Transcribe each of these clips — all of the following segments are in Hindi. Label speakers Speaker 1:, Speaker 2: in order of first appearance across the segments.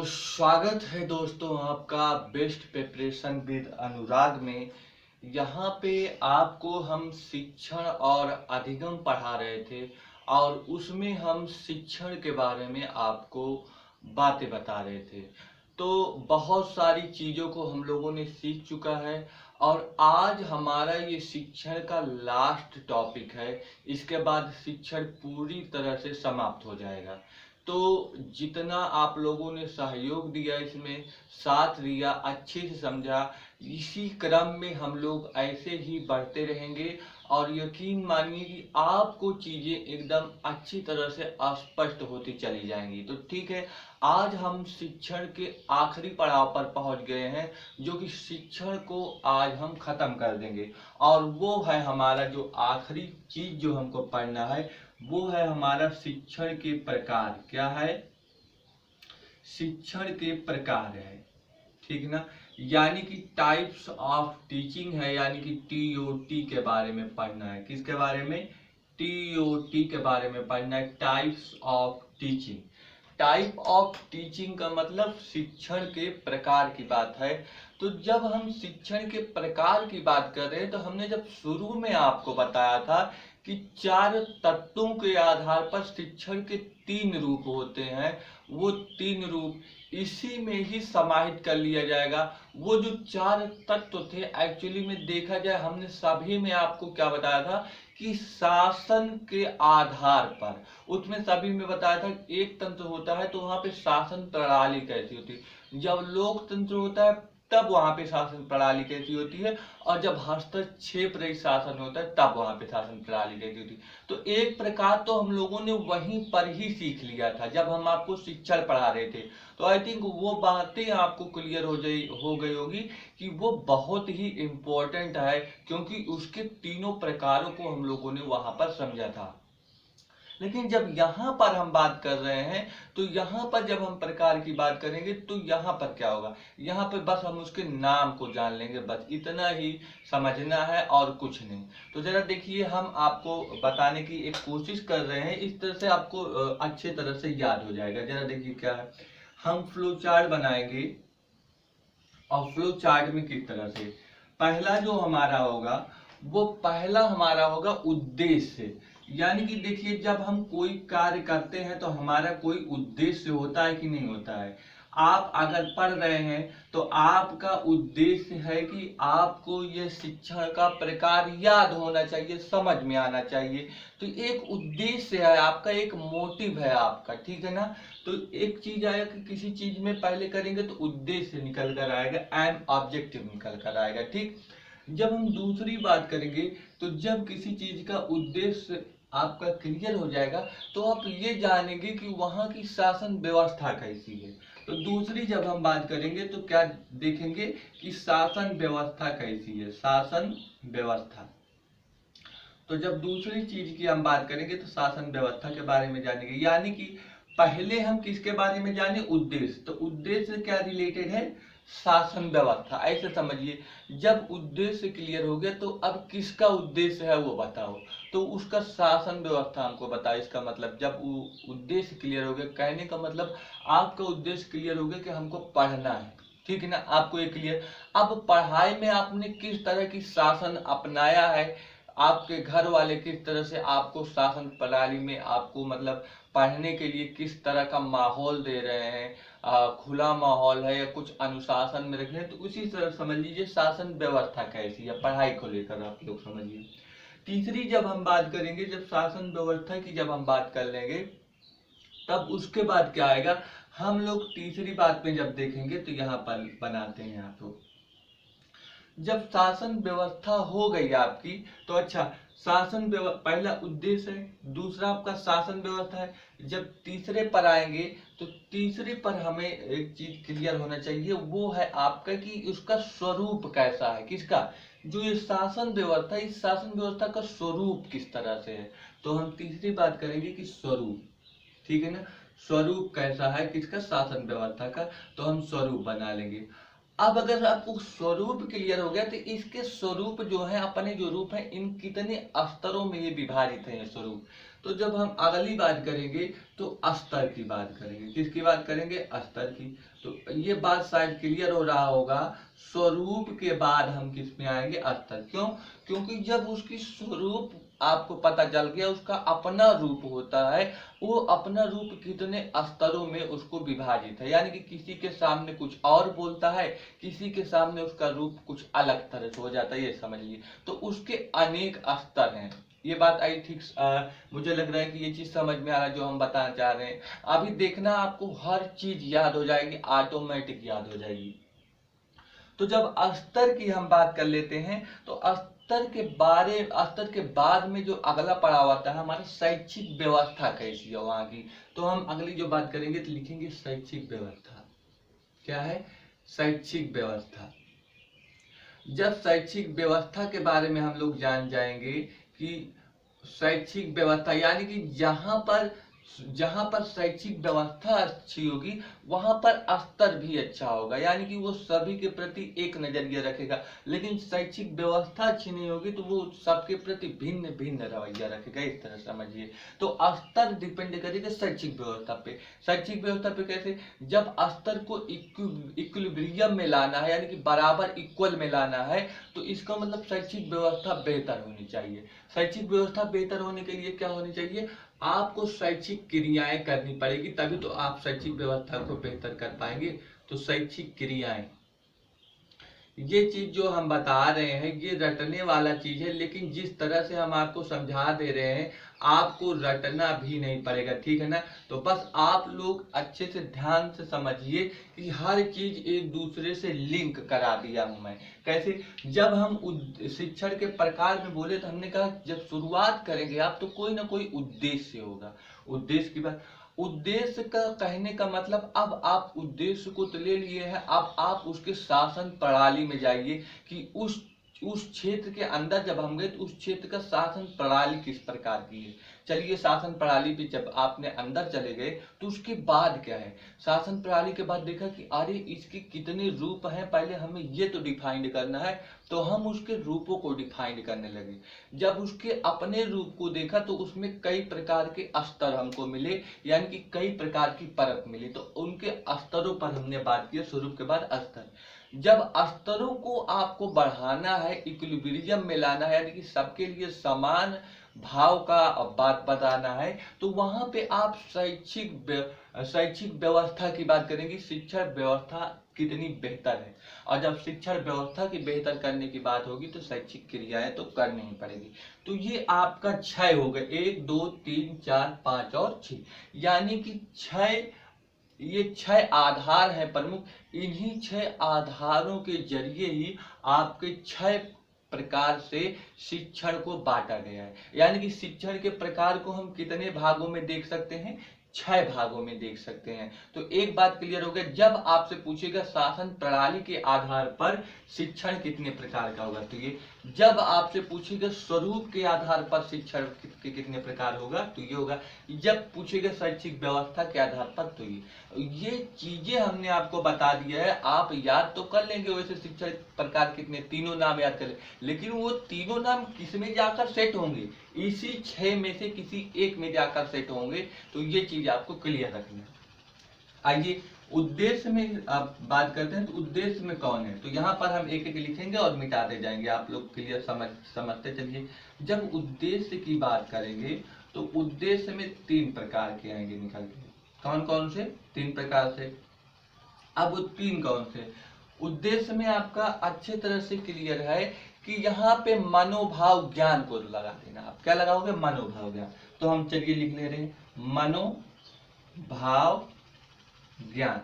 Speaker 1: स्वागत है दोस्तों आपका बेस्ट प्रिपरेशन विद अनुराग में। यहाँ पे आपको हम शिक्षण और अधिगम पढ़ा रहे थे और उसमें हम शिक्षण के बारे में आपको बातें बता रहे थे। तो बहुत सारी चीज़ों को हम लोगों ने सीख चुका है और आज हमारा ये शिक्षण का लास्ट टॉपिक है। इसके बाद शिक्षण पूरी तरह से समाप्त हो जाएगा। तो जितना आप लोगों ने सहयोग दिया, इसमें साथ दिया, अच्छे से समझा, इसी क्रम में हम लोग ऐसे ही बढ़ते रहेंगे और यकीन मानिए कि आपको चीजें एकदम अच्छी तरह से स्पष्ट होती चली जाएंगी। तो ठीक है, आज हम शिक्षण के आखिरी पड़ाव पर पहुंच गए हैं, जो कि शिक्षण को आज हम खत्म कर देंगे और वो है हमारा जो आखिरी चीज जो हमको पढ़ना है, वो है हमारा शिक्षण के प्रकार। क्या है? शिक्षण के प्रकार है, ठीक ना। यानी कि टाइप्स ऑफ टीचिंग है, यानी कि टीओटी के बारे में पढ़ना है। किसके बारे में? टीओटी के बारे में पढ़ना है, types of teaching. Type of teaching का मतलब शिक्षण के प्रकार की बात है। तो जब हम शिक्षण के प्रकार की बात कर रहे हैं, तो हमने जब शुरू में आपको बताया था कि 4 तत्वों के आधार पर शिक्षण के 3 रूप होते हैं, वो 3 रूप इसी में ही समाहित कर लिया जाएगा। वो जो 4 तत्व थे, एक्चुअली में देखा जाए, हमने सभी में आपको क्या बताया था कि शासन के आधार पर, उसमें सभी में बताया था एक तंत्र होता है तो वहां पे शासन प्रणाली कैसी होती है। जब लोकतंत्र होता है तब वहां पे शासन प्रणाली कैसी होती है, और जब हस्तक्षेप रहित शासन होता है तब वहां पे शासन प्रणाली कैसी होती है। तो एक प्रकार तो हम लोगों ने वहीं पर ही सीख लिया था जब हम आपको शिक्षण पढ़ा रहे थे। तो आई थिंक वो बातें आपको क्लियर हो गई होगी कि वो बहुत ही इम्पोर्टेंट है, क्योंकि उसके तीनों प्रकारों को हम लोगों ने वहां पर समझा था। लेकिन जब यहाँ पर हम बात कर रहे हैं, तो यहाँ पर जब हम प्रकार की बात करेंगे तो यहाँ पर क्या होगा, यहाँ पर बस हम उसके नाम को जान लेंगे, बस इतना ही समझना है और कुछ नहीं। तो जरा देखिए, हम आपको बताने की एक कोशिश कर रहे हैं, इस तरह से आपको अच्छे तरह से याद हो जाएगा। जरा देखिए क्या है, हम फ्लो चार्ट बनाएंगे और फ्लो चार्ट में किस तरह से पहला जो हमारा होगा, वो पहला हमारा होगा उद्देश्य। यानी कि देखिए, जब हम कोई कार्य करते हैं तो हमारा कोई उद्देश्य होता है कि नहीं होता है। आप अगर पढ़ रहे हैं तो आपका उद्देश्य है कि आपको यह शिक्षण का प्रकार याद होना चाहिए, समझ में आना चाहिए। तो एक उद्देश्य है आपका, एक मोटिव है आपका, ठीक है ना। तो एक चीज आएगा कि किसी चीज में पहले करेंगे तो उद्देश्य निकल कर आएगा, एंड ऑब्जेक्टिव निकल कर आएगा, ठीक। जब हम दूसरी बात करेंगे, तो जब किसी चीज का उद्देश्य आपका क्लियर हो जाएगा तो आप ये जानेंगे कि वहां की शासन व्यवस्था कैसी है। तो दूसरी जब हम बात करेंगे तो क्या देखेंगे कि शासन व्यवस्था कैसी है, शासन व्यवस्था। तो जब दूसरी चीज की हम बात करेंगे तो शासन व्यवस्था के बारे में जानेंगे। यानी कि पहले हम किसके बारे में जाने? उद्देश्य। तो उद्देश्य क्या रिलेटेड है? शासन व्यवस्था। ऐसे समझिए, जब उद्देश्य क्लियर हो गया तो अब किसका उद्देश्य है वो बताओ, तो उसका शासन व्यवस्था हमको बताओ। इसका मतलब जब उद्देश्य क्लियर हो गया, कहने का मतलब आपका उद्देश्य क्लियर हो गया कि हमको पढ़ना है, ठीक है ना। आपको ये क्लियर, अब पढ़ाई में आपने किस तरह की शासन अपनाया है, आपके घर वाले किस तरह से आपको शासन प्रणाली में आपको मतलब पढ़ने के लिए किस तरह का माहौल दे रहे हैं, खुला माहौल है या कुछ अनुशासन में रख रहे हैं, तो उसी तरह समझ लीजिए शासन व्यवस्था कैसी है पढ़ाई को लेकर, आप लोग समझिए। तीसरी जब हम बात करेंगे, जब शासन व्यवस्था की जब हम बात कर लेंगे, तब उसके बाद क्या आएगा, हम लोग तीसरी बात में जब देखेंगे तो यहाँ पर बनाते हैं आप लोग। जब शासन व्यवस्था हो गई आपकी, तो अच्छा, शासन पहला उद्देश्य है, दूसरा आपका शासन व्यवस्था है। जब तीसरे पर आएंगे तो तीसरे पर हमें एक चीज क्लियर होना चाहिए, वो है आपका कि उसका स्वरूप कैसा है। किसका? जो ये शासन व्यवस्था, इस शासन व्यवस्था का स्वरूप किस तरह से है। तो हम तीसरी बात करेंगे कि स्वरूप, ठीक है ना। स्वरूप कैसा है किसका? शासन व्यवस्था का। तो हम स्वरूप बना लेंगे। अब अगर आपको स्वरूप क्लियर हो गया तो इसके स्वरूप जो है, अपने जो रूप है, इन कितने स्तरों में ये विभाजित है ये स्वरूप। तो जब हम अगली बात करेंगे तो स्तर की बात करेंगे। किसकी बात करेंगे? स्तर की। तो ये बात शायद क्लियर हो रहा होगा, स्वरूप के बाद हम किस में आएंगे? स्तर। क्यों? क्योंकि जब उसकी स्वरूप आपको पता चल गया, उसका अपना रूप होता है, वो अपना रूप कितने स्तरों में उसको विभाजित है, यानी कि किसी के सामने कुछ और बोलता है, किसी के सामने उसका रूप कुछ अलग तरह से हो जाता है, ये समझिए। तो उसके अनेक स्तर हैं। ये बात आई ठीक? मुझे लग रहा है कि ये चीज समझ में आ रहा है जो हम बताना चाह रहे हैं। अभी देखना आपको हर चीज याद हो जाएगी, ऑटोमेटिक याद हो जाएगी। तो जब स्तर की हम बात कर लेते हैं तो स्तर के बाद में जो अगला पड़ाव आता है हमारी शैक्षिक व्यवस्था कैसी है वहां की। तो हम अगली जो बात करेंगे तो लिखेंगे शैक्षिक व्यवस्था। क्या है? शैक्षिक व्यवस्था। जब शैक्षिक व्यवस्था के बारे में हम लोग जान जाएंगे कि शैक्षिक व्यवस्था यानी कि जहां पर शैक्षिक व्यवस्था अच्छी होगी वहां पर स्तर भी अच्छा होगा, यानी कि वो सभी के प्रति एक नजरिया रखेगा। लेकिन शैक्षिक व्यवस्था अच्छी नहीं होगी तो वो सबके प्रति भिन्न भिन्न रवैया रखेगा, इस तरह समझिए। तो स्तर डिपेंड करेगा शैक्षिक व्यवस्था पे। शैक्षिक व्यवस्था पे कैसे? जब स्तर को इक्विलिब्रियम में लाना है, यानी कि बराबर इक्वल में लाना है, तो इसका मतलब शैक्षिक व्यवस्था बेहतर होनी चाहिए। शैक्षिक व्यवस्था बेहतर होने के लिए क्या होनी चाहिए? आपको शैक्षिक क्रियाएं करनी पड़ेगी, तभी तो आप शैक्षिक व्यवस्था को बेहतर कर पाएंगे। तो शैक्षिक क्रियाएं, ये चीज जो हम बता रहे हैं ये रटने वाला चीज है, लेकिन जिस तरह से हम आपको समझा दे रहे हैं आपको रटना भी नहीं पड़ेगा, ठीक है ना। तो बस आप लोग अच्छे से ध्यान से समझिए कि हर चीज एक दूसरे से लिंक करा दिया हूं मैं। कैसे? जब हम शिक्षण के प्रकार में बोले तो हमने कहा जब शुरुआत करेंगे आप तो कोई ना कोई उद्देश्य होगा। उद्देश्य की बात, उद्देश्य का कहने का मतलब अब आप उद्देश्य को तो ले लिए हैं, अब आप उसके शासन प्रणाली में जाइए कि उस क्षेत्र के अंदर जब हम गए तो उस क्षेत्र का शासन प्रणाली किस प्रकार की है। चलिए शासन प्रणाली पे जब आपने अंदर चले गए तो उसके बाद क्या है? शासन प्रणाली के बाद देखा कि अरे इसके कितने रूप हैं, पहले हमें ये तो डिफाइन करना है, तो हम उसके रूपों को डिफाइन करने लगे। जब उसके अपने रूप को देखा तो उसमें कई प्रकार के स्तर हमको मिले, यानी कि कई प्रकार की परत मिली, तो उनके स्तरों पर हमने बात की। स्वरूप के बाद स्तर। जब स्तरों को आपको बढ़ाना है, इक्विलिब्रियम में लाना है, यानी कि सबके लिए समान भाव का बात बताना है, तो वहां पे आप शैक्षिक व्यवस्था की बात करेंगे, शिक्षा व्यवस्था कितनी बेहतर है। और जब शिक्षण व्यवस्था की बेहतर करने की बात होगी तो शैक्षिक क्रियाएं तो करनी ही पड़ेगी। तो ये आपका 6 हो गए, 1 2 3 4 5 और 6, यानी कि 6, ये 6 आधार हैं प्रमुख। इन्हीं 6 आधारों के जरिए ही आपके 6 प्रकार से शिक्षण को बांटा गया है। यानी कि शिक्षण के प्रकार को हम कितने भागों में देख सकते हैं? 6 भागों में देख सकते हैं। तो एक बात क्लियर हो गया, जब आपसे पूछेगा शासन प्रणाली के आधार पर शिक्षण कितने प्रकार का होगा तो ये, जब आपसे पूछेगा स्वरूप के आधार पर शिक्षण कितने प्रकार होगा तो ये होगा, जब पूछेगा शैक्षिक व्यवस्था के आधार पर तो ये चीजें हमने आपको बता दिया है। आप याद तो कर लेंगे वैसे शिक्षण प्रकार कितने, तीनों नाम याद कर ले, लेकिन वो तीनों नाम किस में जाकर सेट होंगे? इसी 6 में से किसी एक में जाकर सेट होंगे। तो ये चीज आपको क्लियर रखनी है। आइए उद्देश्य में आप बात करते हैं, तो उद्देश्य में कौन है? तो यहाँ पर हम एक एक लिखेंगे और मिटाते जाएंगे, आप लोग क्लियर समझते चलिए। जब उद्देश्य की बात करेंगे तो उद्देश्य में 3 प्रकार के आएंगे निकल के। कौन कौन से? 3 प्रकार से। अब वो 3 कौन से? उद्देश्य में आपका अच्छे तरह से क्लियर है कि यहाँ पे मनोभाव ज्ञान को लगा देना। आप क्या लगाओगे? मनोभाव ज्ञान। तो हम चलिए लिख ले रहे हैं मनोभाव ज्ञान।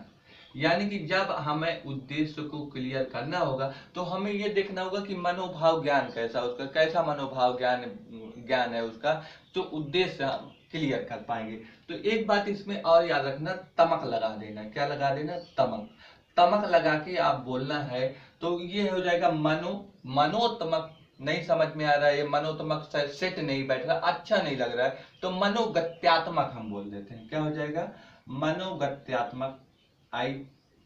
Speaker 1: यानी कि जब हमें उद्देश्य को क्लियर करना होगा तो हमें यह देखना होगा कि मनोभाव ज्ञान कैसा, उसका कैसा मनोभाव ज्ञान है उसका, तो उद्देश्य हम क्लियर कर पाएंगे। तो एक बात इसमें और याद रखना, तमक लगा देना। क्या लगा देना? तमक। तमक लगा के आप बोलना है तो ये हो जाएगा मनोतमक। नहीं समझ में आ रहा है, ये मनोतमक सेट नहीं बैठ रहा, अच्छा नहीं लग रहा है, तो मनोगत्यात्मक हम बोल देते हैं। क्या हो जाएगा? मनोगत्यात्मक। आई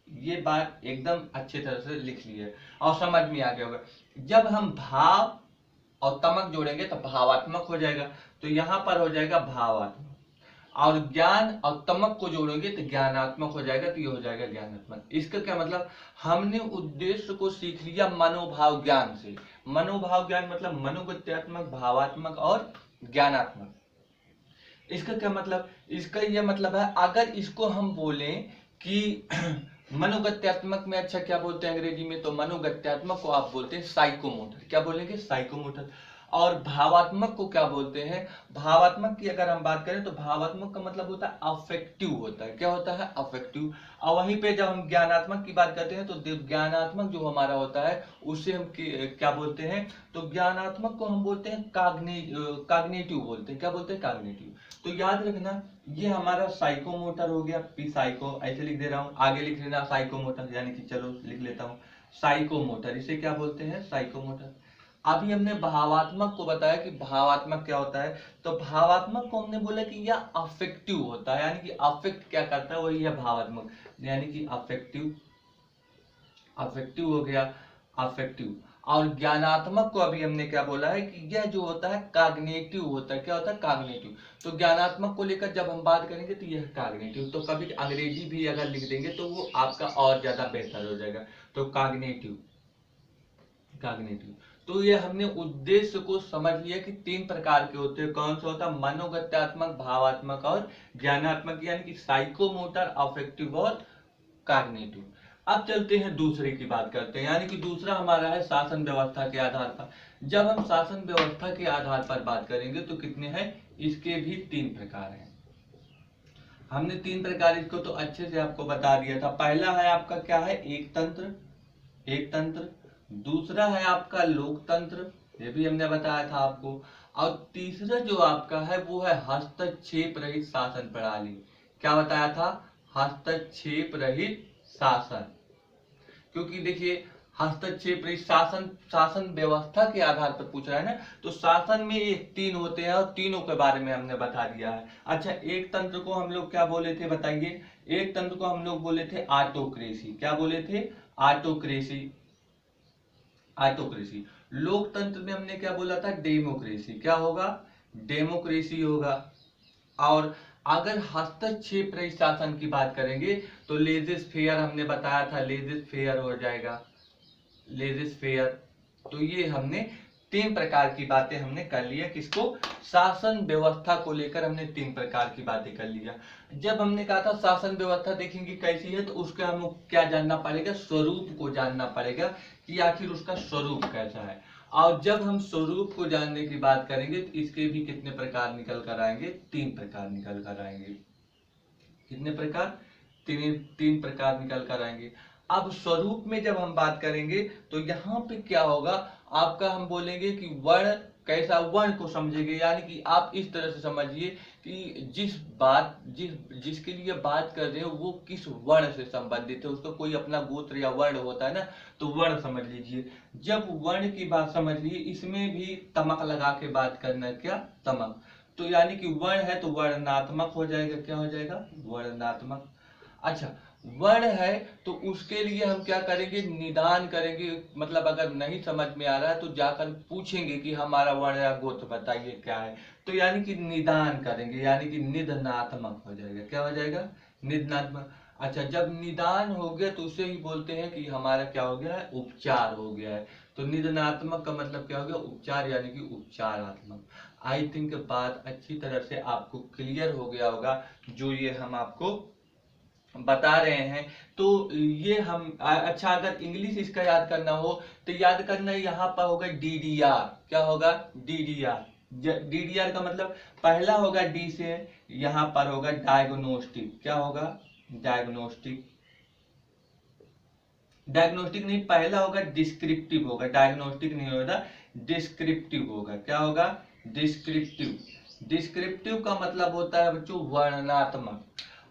Speaker 1: ये बात एकदम अच्छी तरह से लिख ली है और समझ में आ गया होगा। जब हम भाव और तमक जोड़ेंगे तो भावात्मक हो जाएगा, तो यहाँ पर हो जाएगा भावात्मक। और ज्ञान और तमक को जोड़ोगे तो ज्ञानात्मक हो जाएगा, तो ये हो जाएगा ज्ञानात्मक। इसका क्या मतलब, हमने उद्देश्य को सीख लिया मनोभाव ज्ञान से। मनोभाव ज्ञान मतलब मनोगत्यात्मक, भावात्मक और ज्ञानात्मक। इसका क्या मतलब, इसका यह मतलब है अगर इसको हम बोलें कि मनोगत्यात्मक में, अच्छा क्या बोलते हैं अंग्रेजी में, तो मनोगत्यात्मक को आप बोलते हैं साइकोमोटर। क्या बोलेंगे, साइकोमोटर। और भावात्मक को क्या बोलते हैं, भावात्मक की अगर हम बात करें तो भावात्मक का मतलब होता है अफेक्टिव होता है। क्या होता है, अफेक्टिव। और वहीं पे जब हम ज्ञानात्मक की बात करते हैं तो ज्ञानात्मक जो हमारा होता है उसे हम क्या बोलते हैं, तो ज्ञानात्मक को हम बोलते हैं काग्नेटिव बोलते हैं। क्या बोलते हैं, काग्नेटिव। तो याद रखना ये हमारा साइकोमोटर हो गया, पी साइको ऐसे लिख दे रहा हूँ, आगे लिख लेना साइकोमोटर, यानी कि चलो लिख लेता हूँ साइकोमोटर, इसे क्या बोलते हैं, साइकोमोटर। अभी हमने भावात्मक को बताया कि भावात्मक क्या होता है, तो भावात्मक को हमने बोला कि यह अफेक्टिव होता है, यानी कि अफेक्ट क्या करता है वही है भावात्मक, यानी कि अफेक्टिव, अफेक्टिव हो गया, अफेक्टिव। और ज्ञानात्मक को अभी हमने क्या बोला है कि यह जो होता है काग्नेटिव होता है। क्या होता है, काग्नेटिव। तो ज्ञानात्मक को लेकर जब हम बात करेंगे तो यह काग्नेटिव, तो कभी अंग्रेजी भी अगर लिख देंगे तो वो आपका और ज्यादा बेहतर हो जाएगा। तो काग्नेटिव, काग्नेटिव। तो ये हमने उद्देश्य को समझ लिया कि तीन प्रकार के होते हैं। कौन सा होता है, मनोगत्यात्मक, भावात्मक और ज्ञानात्मक, यानी कि साइकोमोटर, अफेक्टिव और कॉग्निटिव। अब चलते हैं दूसरे की बात करते हैं, यानी कि दूसरा हमारा है शासन व्यवस्था के आधार पर। जब हम शासन व्यवस्था के आधार पर बात करेंगे तो कितने हैं, इसके भी तीन प्रकार हैं। हमने तीन प्रकार इसको तो अच्छे से आपको बता दिया था। पहला है आपका क्या है, एक तंत्र, एक तंत्र। दूसरा है आपका लोकतंत्र, ये भी हमने बताया था आपको। और तीसरा जो आपका है वो है हस्तक्षेप रहित शासन प्रणाली। क्या बताया था, हस्तक्षेप रहित शासन। क्योंकि देखिए हस्तक्षेप रहित शासन, शासन व्यवस्था के आधार पर पूछ रहा है ना, तो शासन में ये तीन होते हैं और तीनों के बारे में हमने बता दिया है। अच्छा, एक तंत्र को हम लोग क्या बोले थे बताइए, एक तंत्र को हम लोग बोले थे ऑटोक्रेसी। क्या बोले थे, ऑटोक्रेसी, ऑटोक्रेसी। लोकतंत्र में हमने क्या बोला था, डेमोक्रेसी। क्या होगा, डेमोक्रेसी होगा। और अगर हस्तक्षेप रहित शासन की बात करेंगे तो लेजिस फेयर हमने बताया था, लेजिस फेयर हो जाएगा, लेजिस फेयर। तो ये हमने तीन प्रकार की बातें हमने कर लिया, किसको, शासन व्यवस्था को लेकर हमने तीन प्रकार की बातें कर लिया। जब हमने कहा था शासन व्यवस्था देखेंगे कैसी है, तो उसका हमें क्या जानना पड़ेगा, स्वरूप को जानना पड़ेगा कि आखिर उसका स्वरूप कैसा है। और जब हम स्वरूप को जानने की बात करेंगे तो इसके भी कितने प्रकार निकल कर आएंगे, तीन प्रकार निकल कर आएंगे। कितने प्रकार, तीन प्रकार निकल कर आएंगे। अब स्वरूप में जब हम बात करेंगे तो यहाँ पे क्या होगा, आपका हम बोलेंगे कि वर्ण कैसा, वर्ण को समझेंगे। यानी कि आप इस तरह से समझिए कि जिसके लिए बात कर रहे हो वो किस वर्ण से संबंधित है, उसका कोई अपना गोत्र या वर्ण होता है ना, तो वर्ण समझ लीजिए। जब वर्ण की बात समझ लीजिए, इसमें भी तमक लगा के बात करना, क्या, तमक। तो यानी कि वर्ण है तो वर्णनात्मक हो जाएगा। क्या हो जाएगा, वर्णनात्मक। अच्छा, वर्ण है तो उसके लिए हम क्या करेंगे, निदान करेंगे। मतलब अगर नहीं समझ में आ रहा है तो जाकर पूछेंगे कि हमारा वर्ण या गोत्र बताइए क्या है, तो यानी कि निदान करेंगे, यानी कि निधनात्मक हो जाएगा। क्या हो जाएगा, निधनात्मक। अच्छा, जब निदान हो गया तो उसे ही बोलते हैं कि हमारा क्या हो गया है, उपचार हो गया है। तो निधनात्मक का मतलब क्या हो गया, उपचार, यानी कि उपचारात्मक। आई थिंक बात अच्छी तरह से आपको क्लियर हो गया होगा जो ये हम आपको बता रहे हैं। तो ये हम अच्छा, अगर इंग्लिश इसका याद करना हो तो याद करना, यहाँ पर होगा DDR। क्या होगा, DDR। DDR का मतलब पहला होगा डी से, यहाँ पर होगा डायग्नोस्टिक। क्या होगा, डायग्नोस्टिक। डायग्नोस्टिक नहीं, पहला होगा डिस्क्रिप्टिव होगा, डायग्नोस्टिक नहीं होगा, डिस्क्रिप्टिव होगा। क्या होगा, डिस्क्रिप्टिव। डिस्क्रिप्टिव का मतलब होता है बच्चों वर्णनात्मक,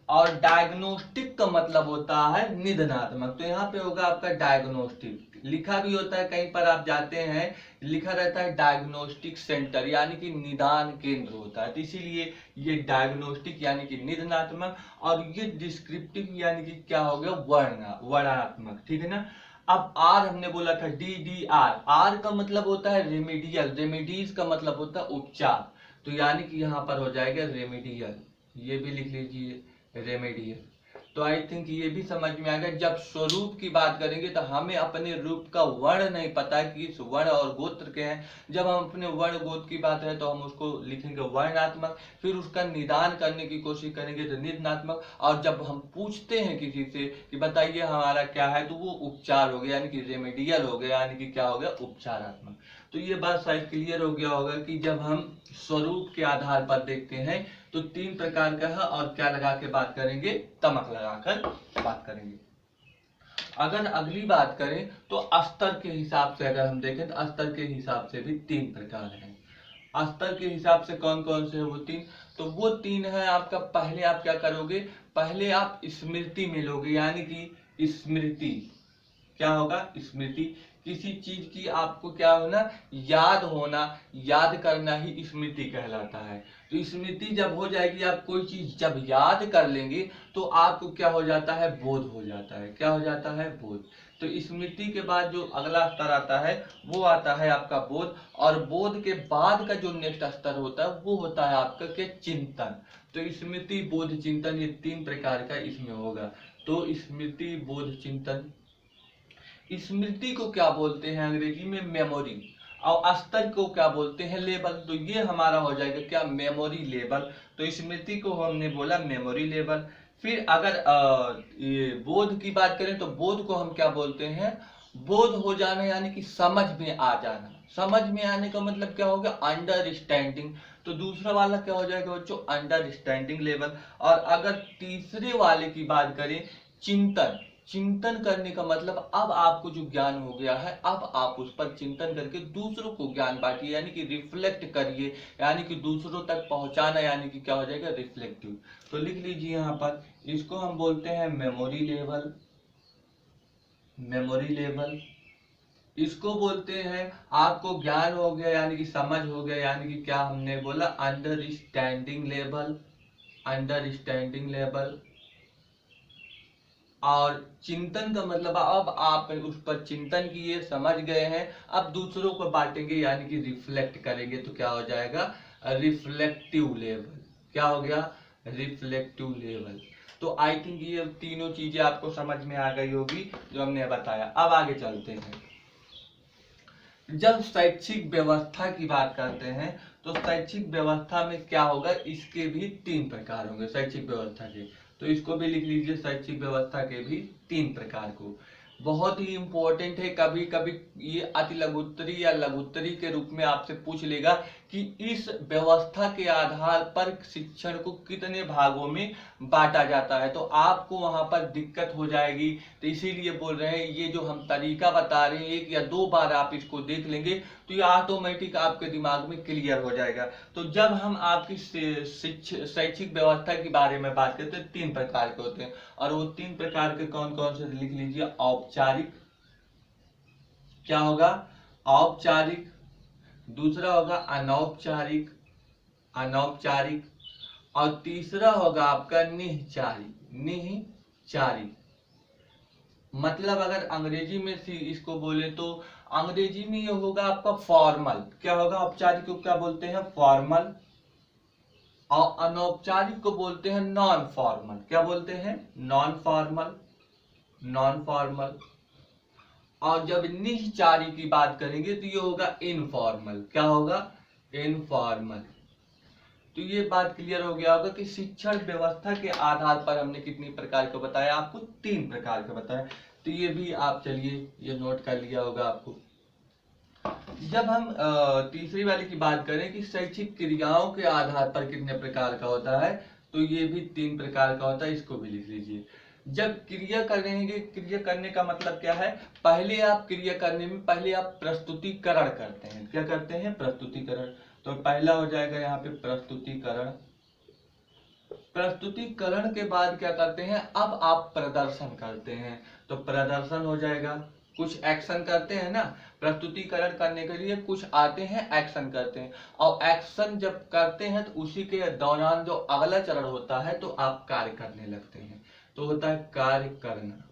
Speaker 1: और डायग्नोस्टिक का मतलब होता है निधनात्मक। तो यहाँ पे होगा आपका डायग्नोस्टिक, लिखा भी होता है कहीं पर आप जाते हैं, लिखा रहता है डायग्नोस्टिक सेंटर, यानी कि निदान केंद्र होता है। तो इसीलिए ये डायग्नोस्टिक यानी कि निधनात्मक, और ये डिस्क्रिप्टिव यानी कि क्या हो गया, वर्णात्मक। ठीक है ना। अब आर हमने बोला था DDR, आर का मतलब होता है रेमेडियल, रेमेडीज का मतलब होता है उपचार, तो यानी कि यहाँ पर हो जाएगा रेमेडियल, ये भी लिख लीजिए रेमेडियल। तो आई थिंक ये भी समझ में आ गया। जब स्वरूप की बात करेंगे तो हमें अपने रूप का वर्ण नहीं पता कि इस वर्ण और गोत्र के हैं। जब हम अपने वर्ण गोत्र की बात है तो हम उसको लिखेंगे वर्णात्मक, फिर उसका निदान करने की कोशिश करेंगे तो निधनात्मक, और जब हम पूछते हैं किसी से कि बताइए हमारा क्या है, तो वो उपचार हो गया, यानी कि रेमेडियल हो गया, यानी कि क्या हो गया, उपचारात्मक। तो ये बात शायद क्लियर हो गया होगा कि जब हम स्वरूप के आधार पर देखते हैं तो 3 प्रकार का है, और क्या लगा के बात करेंगे, तमक लगाकर बात करेंगे। अगर अगली बात करें तो स्तर के हिसाब से अगर हम देखें तो स्तर के हिसाब से भी 3 प्रकार हैं। स्तर के हिसाब से कौन कौन से है वो 3, तो वो 3 है आपका। पहले आप क्या करोगे, पहले आप स्मृति में लोगे, यानी कि स्मृति क्या होगा, स्मृति, किसी चीज की आपको क्या होना, याद होना, याद करना ही स्मृति कहलाता है। तो स्मृति जब हो जाएगी, आप कोई चीज जब याद कर लेंगे तो आपको क्या हो जाता है, बोध हो जाता है। क्या हो जाता है, बोध। तो स्मृति के बाद जो अगला स्तर आता है वो आता है आपका बोध, और बोध के बाद का जो नेक्स्ट स्तर होता है वो होता है आपका क्या, चिंतन। तो स्मृति, बोध, चिंतन, ये 3 प्रकार का इसमें होगा। तो स्मृति, बोध, चिंतन। स्मृति को क्या बोलते हैं अंग्रेजी में, मेमोरी, और स्तर को क्या बोलते हैं, लेवल। तो ये हमारा हो जाएगा क्या, मेमोरी लेवल। तो स्मृति को हमने बोला मेमोरी लेवल। फिर अगर ये बोध की बात करें तो बोध को हम क्या बोलते हैं, बोध हो जाना, यानी कि समझ में आ जाना। समझ में आने का मतलब क्या होगा, अंडरस्टैंडिंग। तो दूसरा वाला क्या हो जाएगा बच्चों, अंडरस्टैंडिंग लेवल। और अगर तीसरे वाले की बात करें, चिंतन, चिंतन करने का मतलब अब आपको जो ज्ञान हो गया है, अब आप उस पर चिंतन करके दूसरों को ज्ञान बांटिए, यानी कि रिफ्लेक्ट करिए, यानी कि दूसरों तक पहुंचाना, यानी कि क्या हो जाएगा, रिफ्लेक्टिव। तो लिख लीजिए यहाँ पर, इसको हम बोलते हैं मेमोरी लेवल, मेमोरी लेवल। इसको बोलते हैं, आपको ज्ञान हो गया यानी कि समझ हो गया, यानी कि क्या हमने बोला, अंडरस्टैंडिंग लेवल, अंडरस्टैंडिंग लेवल। और चिंतन का मतलब अब आप उस पर चिंतन किए, समझ गए हैं, अब दूसरों को बांटेंगे, यानी कि रिफ्लेक्ट करेंगे, तो क्या हो जाएगा, रिफ्लेक्टिव लेवल। क्या हो गया, रिफ्लेक्टिव लेवल। तो आई थिंक ये तीनों चीजें आपको समझ में आ गई होगी जो हमने बताया। अब आगे चलते हैं। जब शैक्षिक व्यवस्था की बात करते हैं तो शैक्षिक व्यवस्था में क्या होगा, इसके भी 3 प्रकार होंगे शैक्षिक व्यवस्था के। तो इसको भी लिख लीजिए, शैक्षिक व्यवस्था के भी 3 प्रकार को। बहुत ही इंपॉर्टेंट है, कभी कभी ये अति लघुत्तरी या लघुत्तरी के रूप में आपसे पूछ लेगा कि इस व्यवस्था के आधार पर शिक्षण को कितने भागों में बांटा जाता है, तो आपको वहां पर दिक्कत हो जाएगी। तो इसीलिए बोल रहे हैं, ये जो हम तरीका बता रहे हैं 1 या 2 बार आप इसको देख लेंगे तो ये ऑटोमेटिक आपके दिमाग में क्लियर हो जाएगा। तो जब हम आपकी शैक्षिक व्यवस्था के बारे में बात करते हैं 3 प्रकार के होते हैं, और वो 3 प्रकार के कौन कौन से लिख लीजिए, औपचारिक, क्या होगा, औपचारिक, दूसरा होगा अनौपचारिक, अनौपचारिक, और तीसरा होगा आपका निःचारिक, निःचारिक। मतलब अगर अंग्रेजी में इसको बोले तो अंग्रेजी में ये होगा आपका फॉर्मल। क्या होगा, औपचारिक को क्या बोलते हैं, फॉर्मल, और अनौपचारिक को बोलते हैं नॉन फॉर्मल। क्या बोलते हैं, नॉन फॉर्मल, नॉन फॉर्मल। और जब निःचारी की बात करेंगे तो ये होगा इनफॉर्मल। क्या होगा, इनफॉर्मल। तो ये बात क्लियर हो गया होगा कि शिक्षण व्यवस्था के आधार पर हमने कितनी प्रकार का बताया, आपको 3 प्रकार का बताया। तो ये भी आप चलिए ये नोट कर लिया होगा आपको। जब हम तीसरी वाली की बात करें कि शैक्षिक क्रियाओं के आधार पर कितने प्रकार का होता है, तो ये भी 3 प्रकार का होता है, इसको भी लिख लीजिए। जब क्रिया करेंगे, क्रिया करने का मतलब क्या है, पहले आप क्रिया करने में पहले आप प्रस्तुतिकरण करते हैं। क्या करते हैं, प्रस्तुतिकरण। तो पहला हो जाएगा यहाँ पे प्रस्तुतिकरण। प्रस्तुतिकरण के बाद क्या करते हैं, अब आप प्रदर्शन करते हैं। तो प्रदर्शन हो जाएगा, कुछ एक्शन करते हैं ना, प्रस्तुतिकरण करने के लिए कुछ आते हैं, एक्शन करते हैं, और एक्शन जब करते हैं तो उसी के दौरान जो अगला चरण होता है तो आप कार्य करने लगते हैं, तो होता है कार्य करना।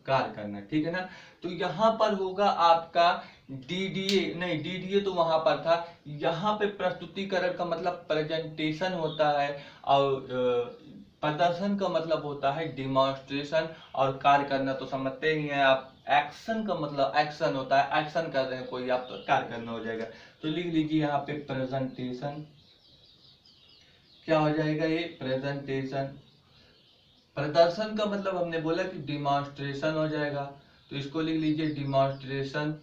Speaker 1: कार्य करना, ठीक है ना। तो यहाँ पर होगा आपका डीडीए, नहीं डीडीए तो वहां पर था, यहाँ पे प्रस्तुतिकरण का मतलब प्रेजेंटेशन होता है, और प्रदर्शन का मतलब होता है डिमॉन्स्ट्रेशन, और कार्य करना तो समझते ही हैं आप, एक्शन का मतलब एक्शन होता है, एक्शन कर रहे हैं कोई आप तो कार्य करना हो जाएगा। तो लिख लीजिए यहाँ पे प्रेजेंटेशन, क्या हो जाएगा ये प्रेजेंटेशन। प्रदर्शन का मतलब हमने बोला कि डिमॉन्स्ट्रेशन हो जाएगा, तो इसको लिख लीजिए डिमॉन्स्ट्रेशन।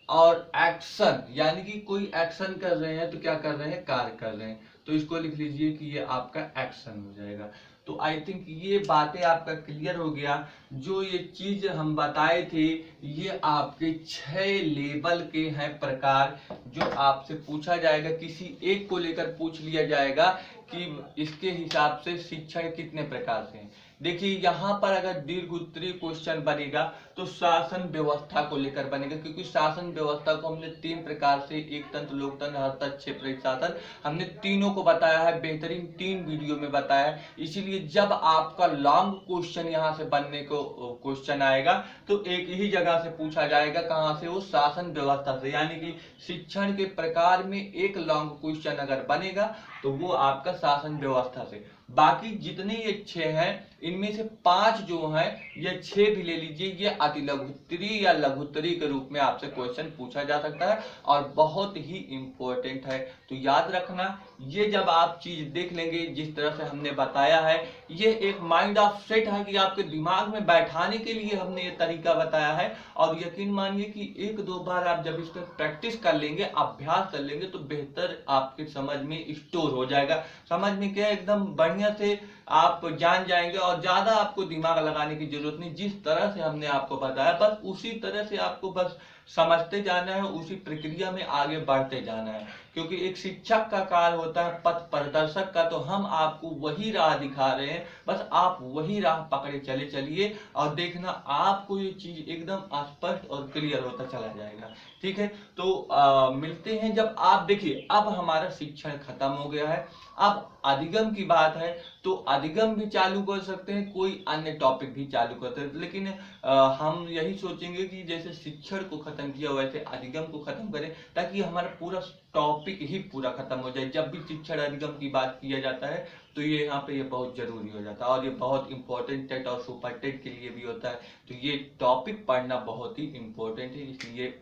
Speaker 1: और एक्शन यानी कि कोई एक्शन कर रहे हैं तो क्या कर रहे हैं, कार्य कर रहे हैं, तो इसको लिख लीजिए कि ये आपका एक्शन हो जाएगा। तो आई थिंक ये बातें आपका क्लियर हो गया। जो ये चीज हम बताए थे ये आपके 6 लेवल के हैं प्रकार, जो आपसे पूछा जाएगा, किसी एक को लेकर पूछ लिया जाएगा कि इसके हिसाब से शिक्षण कितने प्रकार से हैं। देखिए यहाँ पर अगर दीर्घ उत्तरीय क्वेश्चन बनेगा तो शासन व्यवस्था को लेकर बनेगा, क्योंकि शासन व्यवस्था को हमने 3 प्रकार से, एक तंत्र, लोकतंत्र, हस्तक्षेप, शासन, हमने तीनों को बताया है, बेहतरीन 3 वीडियो में बताया है। इसीलिए जब आपका लॉन्ग क्वेश्चन यहाँ से बनने को क्वेश्चन आएगा तो एक ही जगह से पूछा जाएगा, कहाँ से, वो शासन व्यवस्था से, यानी कि शिक्षण के प्रकार में एक लॉन्ग क्वेश्चन अगर बनेगा तो वो आपका शासन व्यवस्था से। बाकी जितने ये 6 हैं इनमें से 5 जो हैं, ये 6 भी ले लीजिए, ये अति लघुत्तरीय या लघुत्तरीय के रूप में आपसे क्वेश्चन पूछा जा सकता है और बहुत ही इंपॉर्टेंट है। तो याद रखना, ये जब आप चीज देख लेंगे जिस तरह से हमने बताया है, ये एक माइंड ऑफ सेट है कि आपके दिमाग में बैठाने के लिए हमने ये तरीका बताया है। और यकीन मानिए कि 1-2 बार आप जब इस पर प्रैक्टिस कर लेंगे, अभ्यास कर लेंगे, तो बेहतर आपके समझ में स्टोर हो जाएगा। समझ में क्या, एकदम बढ़िया से आप जान जाएंगे और ज्यादा आपको दिमाग लगाने की जरूरत नहीं। जिस तरह से हमने आपको बताया बस उसी तरह से आपको बस समझते जाना है, उसी प्रक्रिया में आगे बढ़ते जाना है। क्योंकि एक शिक्षक का कार्य होता है पथ प्रदर्शक का, तो हम आपको वही राह दिखा रहे हैं, बस आप वही राह पकड़े चले चलिए और देखना आपको ये चीज एकदम स्पष्ट और क्लियर होता चला जाएगा। ठीक है, तो मिलते हैं जब आप देखिए, अब हमारा शिक्षण खत्म हो गया है, अब अधिगम की बात है, तो अधिगम भी चालू कर सकते हैं, कोई अन्य टॉपिक भी चालू कर सकते हैं, लेकिन हम यही सोचेंगे कि जैसे शिक्षण को खत्म किया वैसे अधिगम को खत्म करें, ताकि हमारा पूरा टॉपिक ही पूरा खत्म हो जाए। जब भी शिक्षण अधिगम की बात किया जाता है तो ये यहाँ पे ये बहुत जरूरी हो जाता है, और ये बहुत इंपॉर्टेंट टेट और सुपर टेट के लिए भी होता है। तो ये टॉपिक पढ़ना बहुत ही इंपॉर्टेंट है, इसलिए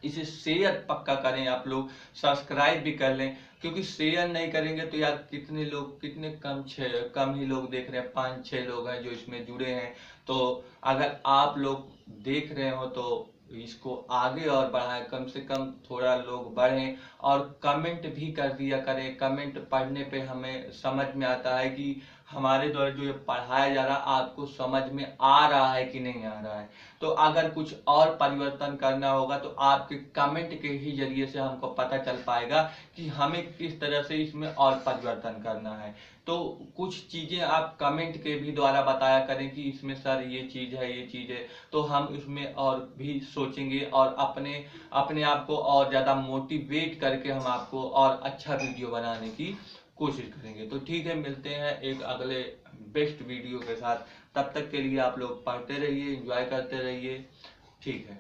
Speaker 1: इसे शेयर पक्का करें आप लोग, सब्सक्राइब भी कर लें, क्योंकि शेयर नहीं करेंगे तो यार कितने लोग, कितने कम ही लोग देख रहे हैं, 5-6 लोग हैं जो इसमें जुड़े हैं। तो अगर आप लोग देख रहे हो तो इसको आगे और बढ़ाएं, कम से कम थोड़ा लोग बढ़ें, और कमेंट भी कर दिया करें। कमेंट पढ़ने पे हमें समझ में आता है कि हमारे द्वारा जो ये पढ़ाया जा रहा है आपको समझ में आ रहा है कि नहीं आ रहा है। तो अगर कुछ और परिवर्तन करना होगा तो आपके कमेंट के ही जरिए से हमको पता चल पाएगा कि हमें किस तरह से इसमें और परिवर्तन करना है। तो कुछ चीजें आप कमेंट के भी द्वारा बताया करें कि इसमें सर ये चीज है, ये चीज है, तो हम इसमें और भी सोचेंगे और अपने अपने आप को और ज्यादा मोटिवेट करके हम आपको और अच्छा वीडियो बनाने की कोशिश करेंगे। तो ठीक है, मिलते हैं एक अगले बेस्ट वीडियो के साथ। तब तक के लिए आप लोग पढ़ते रहिए, एंजॉय करते रहिए। ठीक है।